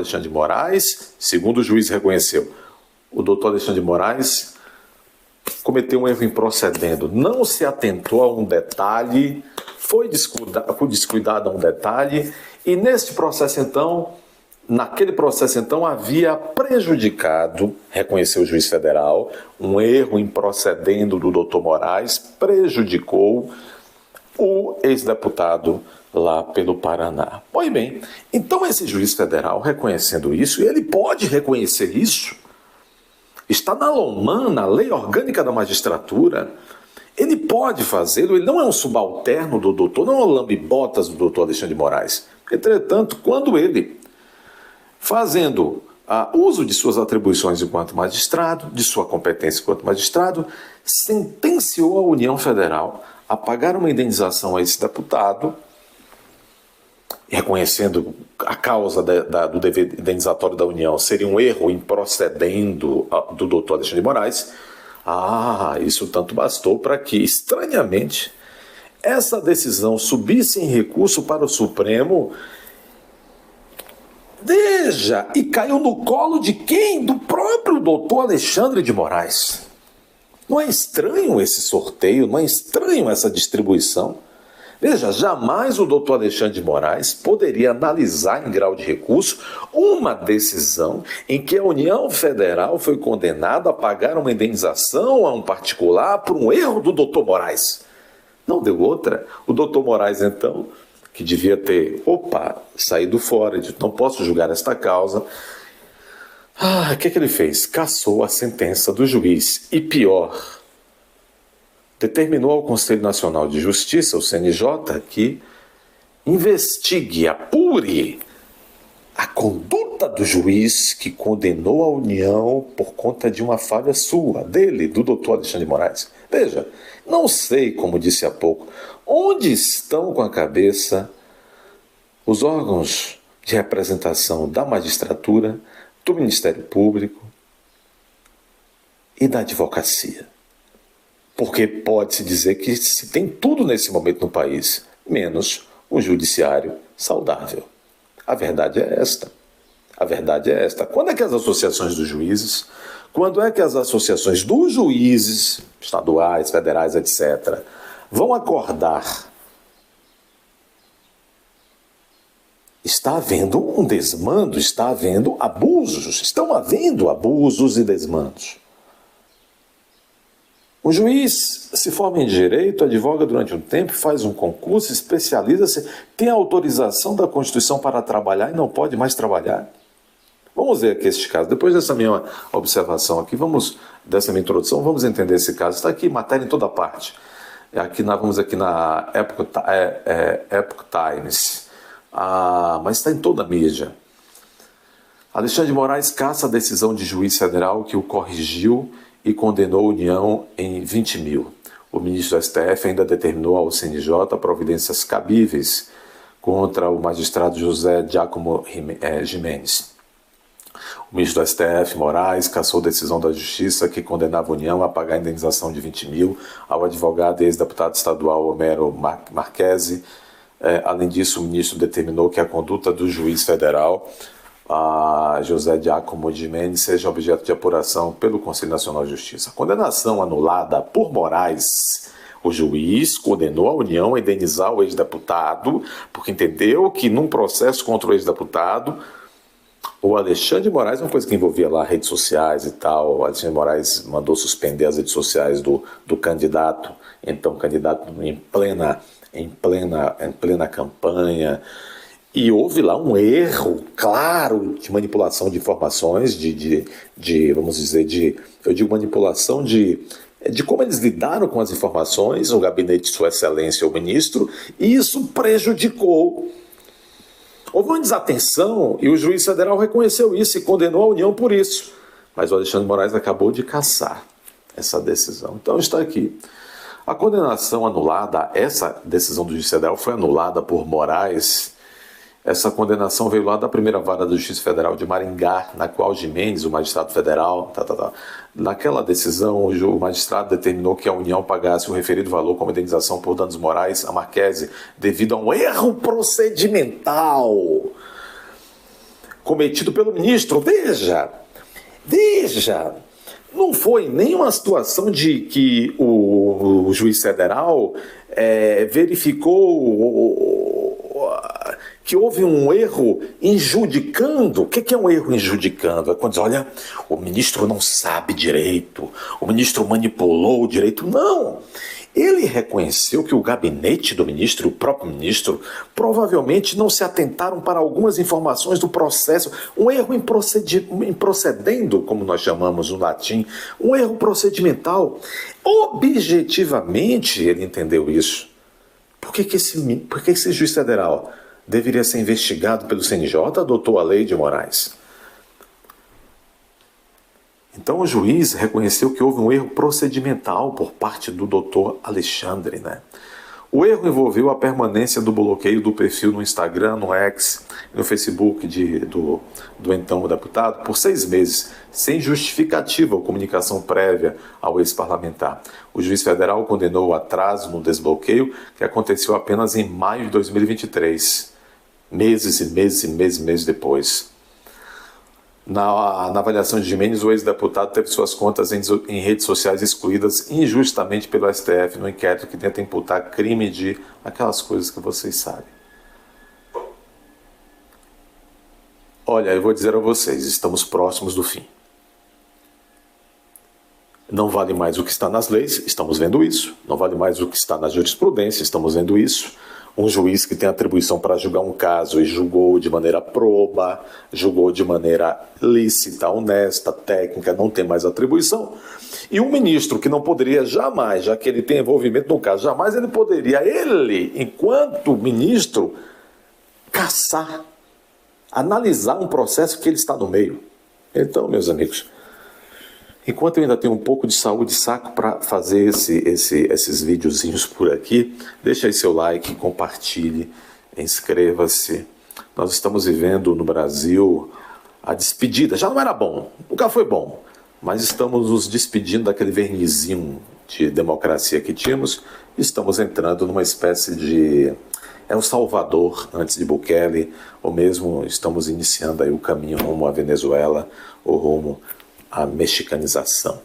Alexandre de Moraes, segundo o juiz reconheceu, o doutor Alexandre de Moraes cometeu um erro em procedendo, não se atentou a um detalhe, foi descuidado a um detalhe, e nesse processo então, naquele processo então, havia prejudicado, reconheceu o juiz federal, um erro em procedendo do doutor Moraes, prejudicou o ex-deputado lá pelo Paraná. Pois bem, então esse juiz federal reconhecendo isso, e ele pode reconhecer isso, está na LOMAN, na Lei Orgânica da Magistratura, ele pode fazê-lo, ele não é um subalterno do doutor, não é um lambe-botas do doutor Alexandre de Moraes. Entretanto, quando ele, fazendo uso de suas atribuições enquanto magistrado, de sua competência enquanto magistrado, sentenciou a União Federal a pagar uma indenização a esse deputado, reconhecendo a causa do dever indenizatório da União seria um erro em procedendo do doutor Alexandre de Moraes. Isso tanto bastou para que, estranhamente, essa decisão subisse em recurso para o Supremo. Veja, e caiu no colo de quem? Do próprio doutor Alexandre de Moraes. Não é estranho esse sorteio? Não é estranho essa distribuição? Veja, jamais o doutor Alexandre de Moraes poderia analisar em grau de recurso uma decisão em que a União Federal foi condenada a pagar uma indenização a um particular por um erro do doutor Moraes. Não deu outra. O doutor Moraes, então, que devia ter, saído fora, de não posso julgar esta causa. O que ele fez? Cassou a sentença do juiz. E pior, determinou ao Conselho Nacional de Justiça, o CNJ, que investigue, apure a conduta do juiz que condenou a União por conta de uma falha sua, dele, do doutor Alexandre de Moraes. Veja, não sei, como disse há pouco, onde estão com a cabeça os órgãos de representação da magistratura, do Ministério Público e da advocacia. Porque pode-se dizer que se tem tudo nesse momento no país, menos um judiciário saudável. A verdade é esta. A verdade é esta. Quando é que as associações dos juízes, quando é que as associações dos juízes, estaduais, federais, etc., vão acordar? Está havendo um desmando, está havendo abusos, estão havendo abusos e desmandos. O juiz se forma em direito, advoga durante um tempo, faz um concurso, especializa-se, tem autorização da Constituição para trabalhar e não pode mais trabalhar. Vamos ver aqui este caso. Depois dessa minha observação aqui, dessa minha introdução, vamos entender esse caso. Está aqui, matéria em toda parte. Vamos aqui na Epoch Times. Mas está em toda a mídia. Alexandre de Moraes caça a decisão de juiz federal que o corrigiu e condenou a União em 20 mil. O ministro do STF ainda determinou ao CNJ providências cabíveis contra o magistrado José Giacomo Gimenez. O ministro do STF, Moraes, cassou decisão da Justiça que condenava a União a pagar a indenização de 20 mil ao advogado e ex-deputado estadual Homero Marchese. Além disso, o ministro determinou que a conduta do juiz federal, José Giacomo Gimenez, seja objeto de apuração pelo Conselho Nacional de Justiça. A condenação anulada por Moraes, o juiz condenou a União a indenizar o ex-deputado, porque entendeu que num processo contra o ex-deputado, o Alexandre de Moraes, uma coisa que envolvia lá redes sociais e tal, o Alexandre de Moraes mandou suspender as redes sociais do candidato, então candidato em plena campanha. E houve lá um erro claro de manipulação de informações, vamos dizer, eu digo manipulação de como eles lidaram com as informações, o gabinete de Sua Excelência, o ministro, e isso prejudicou. Houve uma desatenção e o juiz federal reconheceu isso e condenou a União por isso. Mas o Alexandre de Moraes acabou de cassar essa decisão. Então está aqui. A condenação anulada, essa decisão do juiz federal foi anulada por Moraes. Essa condenação veio lá da primeira vara da Justiça Federal de Maringá, na qual Gimenez, o magistrado federal, naquela decisão, o magistrado determinou que a União pagasse o referido valor como indenização por danos morais a Marchese devido a um erro procedimental. cometido pelo ministro. Veja, não foi nenhuma situação de que o juiz federal verificou que houve um erro injudicando. O que é um erro injudicando? É quando diz, olha, o ministro não sabe direito, o ministro manipulou o direito. Não! Ele reconheceu que o gabinete do ministro, o próprio ministro, provavelmente não se atentaram para algumas informações do processo. Um erro em procedendo, como nós chamamos no latim, um erro procedimental. Objetivamente, ele entendeu isso. Por que esse juiz federal deveria ser investigado pelo CNJ, doutor Aleide Moraes? Então o juiz reconheceu que houve um erro procedimental por parte do doutor Alexandre, né? O erro envolveu a permanência do bloqueio do perfil no Instagram, no X, no Facebook do então deputado por 6 meses, sem justificativa ou comunicação prévia ao ex-parlamentar. O juiz federal condenou o atraso no desbloqueio, que aconteceu apenas em maio de 2023, meses depois. Na avaliação de Gimenez, o ex-deputado teve suas contas em redes sociais excluídas injustamente pelo STF no inquérito que tenta imputar crime de aquelas coisas que vocês sabem. Olha, eu vou dizer a vocês, estamos próximos do fim. Não vale mais o que está nas leis, estamos vendo isso. Não vale mais o que está na jurisprudência, estamos vendo isso. Um juiz que tem atribuição para julgar um caso e julgou de maneira proba, julgou de maneira lícita, honesta, técnica, não tem mais atribuição. E um ministro que não poderia jamais, já que ele tem envolvimento no caso, jamais ele poderia, enquanto ministro, caçar, analisar um processo que ele está no meio. Então, meus amigos, enquanto eu ainda tenho um pouco de saúde e saco para fazer esses videozinhos por aqui, deixa aí seu like, compartilhe, inscreva-se. Nós estamos vivendo no Brasil a despedida. Já não era bom, nunca foi bom, mas estamos nos despedindo daquele vernizinho de democracia que tínhamos. Estamos entrando numa espécie de El Salvador antes de Bukele, ou mesmo estamos iniciando aí o caminho rumo à Venezuela ou rumo à mexicanização.